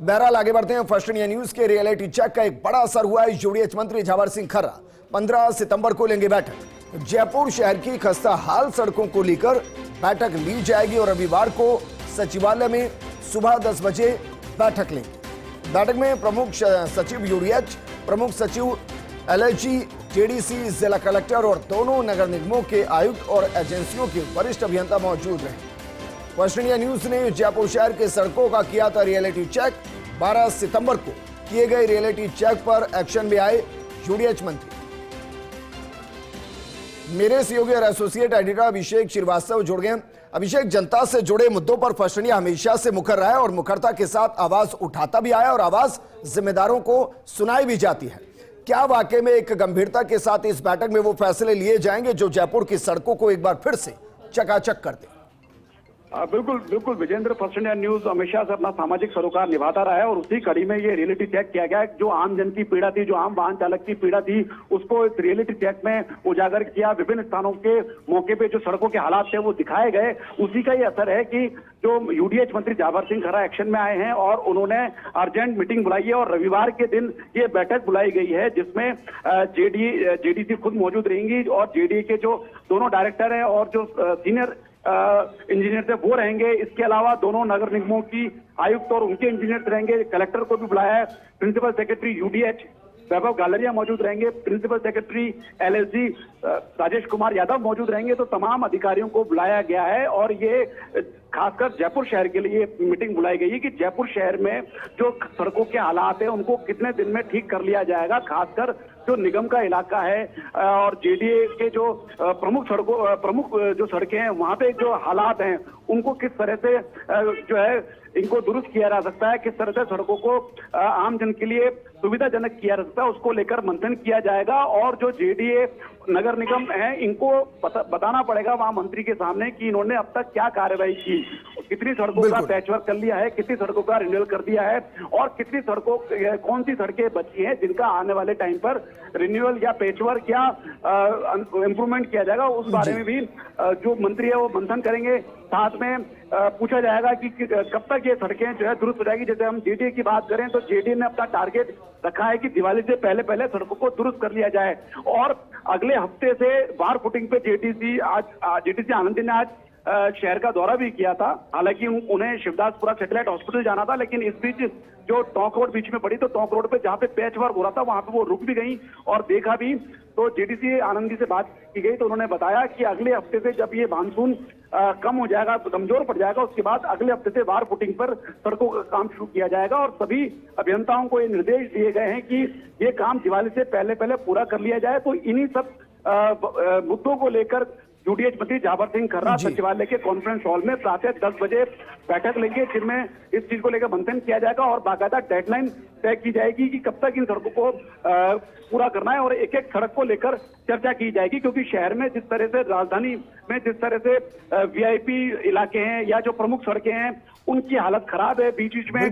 बहरहाल आगे बढ़ते हैं। फर्स्ट इंडिया न्यूज के रियलिटी चेक का एक बड़ा असर हुआ है। यूडीएच मंत्री झावर सिंह खर्रा 15 सितंबर को लेंगे बैठक। जयपुर शहर की खस्ता हाल सड़कों को लेकर बैठक ली जाएगी और रविवार को सचिवालय में सुबह 10 बजे बैठक लेंगे। बैठक में प्रमुख सचिव यूडीएच, प्रमुख सचिव एलएचजी, जेडीसी, जिला कलेक्टर और दोनों नगर निगमों के आयुक्त और एजेंसियों के वरिष्ठ अभियंता मौजूद रहे। फर्स्ट इंडिया न्यूज ने जयपुर शहर के सड़कों का किया था रियलिटी चेक। 12 सितंबर को किए गए रियलिटी चेक पर एक्शन में आए यूडीएच मंत्री। मेरे सहयोगी और एसोसिएट एडिटर अभिषेक श्रीवास्तव जुड़ गए। अभिषेक, जनता से जुड़े मुद्दों पर फर्स्ट इंडिया हमेशा से मुखर रहा है और मुखरता के साथ आवाज उठाता भी आया और आवाज जिम्मेदारों को सुनाई भी जाती है। क्या वाकई में एक गंभीरता के साथ इस बैठक में वो फैसले लिए जाएंगे जो जयपुर की सड़कों को एक बार फिर से चकाचक कर दे? बिल्कुल बिल्कुल विजेंद्र, फर्स्ट इंडिया न्यूज हमेशा से अपना सामाजिक सरोकार निभाता रहा है और उसी कड़ी में ये रियलिटी चेक किया गया। जो आम जन की पीड़ा थी, जो आम वाहन चालक की पीड़ा थी, उसको इस रियलिटी चेक में उजागर किया। विभिन्न स्थानों के मौके पे जो सड़कों के हालात थे वो दिखाए गए। उसी का ये असर है कि जो यूडीएच मंत्री झावर सिंह खर्रा एक्शन में आए हैं और उन्होंने अर्जेंट मीटिंग बुलाई है और रविवार के दिन ये बैठक बुलाई गई है जिसमें जेडीसी खुद मौजूद रहेंगी और जेडीए के जो दोनों डायरेक्टर हैं और जो सीनियर इंजीनियर थे वो रहेंगे। इसके अलावा दोनों नगर निगमों की आयुक्त और उनके इंजीनियर रहेंगे। कलेक्टर को भी बुलाया है। Principal secretary UDH Vaibhav Galaria मौजूद रहेंगे। Principal secretary LSG Rajesh Kumar Yadav मौजूद रहेंगे। तो तमाम अधिकारियों को बुलाया गया है और ये खासकर जयपुर शहर के लिए मीटिंग बुलाई गई है कि जयपुर शहर में जो सड़कों के हालात है उनको कितने दिन में ठीक कर लिया जाएगा। खासकर जो निगम का इलाका है और जेडीए के जो प्रमुख जो सड़कें हैं वहां पे जो हालात हैं उनको किस तरह से जो है इनको दुरुस्त किया जा सकता है, किस तरह से सड़कों को आम जन के लिए सुविधाजनक किया जा सकता है, उसको लेकर मंथन किया जाएगा। और जो जेडीए नगर निगम है इनको बताना पड़ेगा वहां मंत्री के सामने कि इन्होंने अब तक क्या कार्रवाई की, कितनी सड़कों का पैचवर्क कर लिया है, कितनी सड़कों का रिन्यूअल कर दिया है और कितनी सड़कों कौन सी सड़कें बची हैं जिनका आने वाले टाइम पर रिन्यूअल या पैचवर्क या इंप्रूवमेंट किया जाएगा। उस बारे में भी जो मंत्री है वो मंथन करेंगे। साथ में पूछा जाएगा कि कब तक ये सड़कें जो है दुरुस्त हो जाएगी। जैसे हम जेडीए की बात करें तो जेडीए ने अपना टारगेट रखा है कि दिवाली से पहले पहले सड़कों को दुरुस्त कर लिया जाए और अगले हफ्ते से वार फुटिंग पे जेडीसी आनंदी ने आज शहर का दौरा भी किया था। हालांकि उन्हें शिवदासपुरा सैटेलाइट हॉस्पिटल जाना था, लेकिन इस बीच जो टोंक रोड बीच में पड़ी तो टोंक रोड पे जहां पे पैच वर्क हो रहा था वहां पे वो रुक भी गई और देखा भी। तो जेडीसी आनंदी से बात की गई तो उन्होंने बताया कि अगले हफ्ते से जब ये मानसून कम हो जाएगा, कमजोर पड़ जाएगा, उसके बाद अगले हफ्ते से वार फुटिंग पर सड़कों का काम शुरू किया जाएगा और सभी अभियंताओं को ये निर्देश दिए गए हैं कि ये काम दिवाली से पहले पहले पूरा कर लिया जाए। तो इन्हीं सब मुद्दों को लेकर यूडीएच मंत्री झावर सिंह खर्रा सचिवालय के कॉन्फ्रेंस हॉल में प्रातः 10 बजे बैठक लेंगे जिनमें इस चीज को लेकर मंथन किया जाएगा और बाकायदा डेडलाइन तय की जाएगी कि कब तक इन सड़कों को पूरा करना है और एक एक सड़क को लेकर चर्चा की जाएगी। क्योंकि शहर में जिस तरह से, राजधानी में जिस तरह से वीआईपी इलाके हैं या जो प्रमुख सड़कें हैं उनकी हालत खराब है। बीच बीच में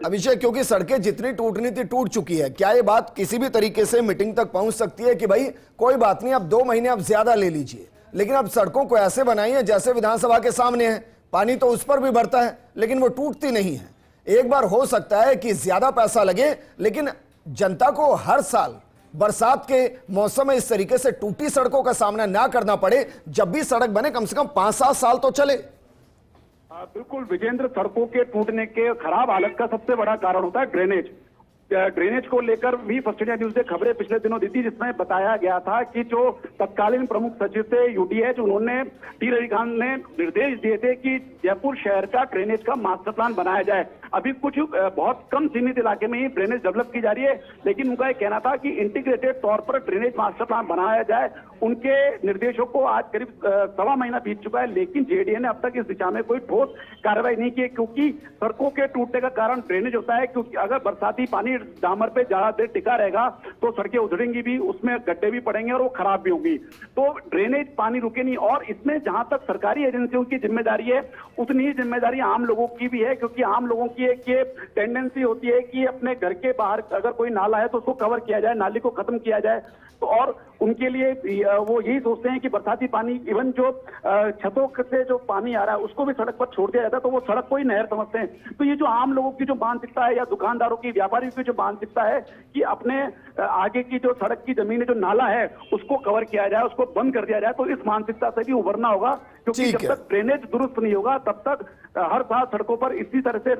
अभिषेक, क्योंकि सड़कें जितनी टूटनी थी टूट चुकी है, क्या ये बात किसी भी तरीके से मीटिंग तक पहुंच सकती है कि भाई कोई बात नहीं, अब 2 महीने अब ज्यादा ले लीजिए, लेकिन अब सड़कों को ऐसे बनाइए जैसे विधानसभा के सामने है, पानी तो उस पर भी भरता है लेकिन वो टूटती नहीं है। एक बार हो सकता है कि ज्यादा पैसा लगे लेकिन जनता को हर साल बरसात के मौसम में इस तरीके से टूटी सड़कों का सामना ना करना पड़े। जब भी सड़क बने कम से कम 5-7 साल तो चले। बिल्कुल विजेंद्र, सड़कों के टूटने के खराब हालत का सबसे बड़ा कारण होता है ड्रेनेज। ड्रेनेज को लेकर भी फर्स्ट इंडिया न्यूज ने खबरें पिछले दिनों दी थी जिसमें बताया गया था कि जो तत्कालीन प्रमुख सचिव थे यूडीएच, उन्होंने टी रविकांत ने निर्देश दिए थे कि जयपुर शहर का ड्रेनेज का मास्टर प्लान बनाया जाए। अभी कुछ बहुत कम सीमित इलाके में ही ड्रेनेज डेवलप की जा रही है, लेकिन उनका यह कहना था कि इंटीग्रेटेड तौर पर ड्रेनेज मास्टर प्लान बनाया जाए। उनके निर्देशों को आज करीब 1.25 महीना बीत चुका है, लेकिन जेडीए ने अब तक इस दिशा में कोई ठोस कार्रवाई नहीं की, क्योंकि सड़कों के टूटने का कारण ड्रेनेज होता है। क्योंकि अगर बरसाती पानी पानी डामर पे ज्यादा देर टिका रहेगा तो सड़कें उधड़ेंगी भी, उसमें गड्ढे भी पड़ेंगे और वो खराब भी होंगी। तो ड्रेनेज पानी रुके नहीं। और इसमें जहां तक सरकारी एजेंसियों की जिम्मेदारी है, उतनी ही जिम्मेदारी आम लोगों की भी है, क्योंकि आम लोगों की एक ये टेंडेंसी होती है कि अपने घर के बाहर अगर कोई नाला है तो उसको कवर किया जाए, नाली को खत्म किया जाए। तो और उनके लिए वो यही सोचते हैं कि बरसाती पानी, इवन जो छतों से जो पानी आ रहा है उसको भी सड़क पर छोड़ दिया जाता है, तो वो सड़क को ही नहर समझते हैं। तो ये जो आम लोगों की जो मानसिकता है, या दुकानदारों की, व्यापारियों की जो मानसिकता है कि अपने आगे की जो सड़क की जमीन है, जो नाला है, उसको कवर किया जाए, उसको बंद कर दिया जाए, तो इस मानसिकता से भी उभरना होगा। क्योंकि जब तक ड्रेनेज दुरुस्त नहीं होगा तब तक हर साल सड़कों पर इसी तरह से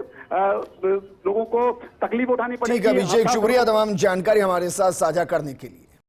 लोगों को तकलीफ उठानी पड़ेगी। ठीक है अभिषेक, शुक्रिया तमाम जानकारी हमारे साथ साझा करने के लिए।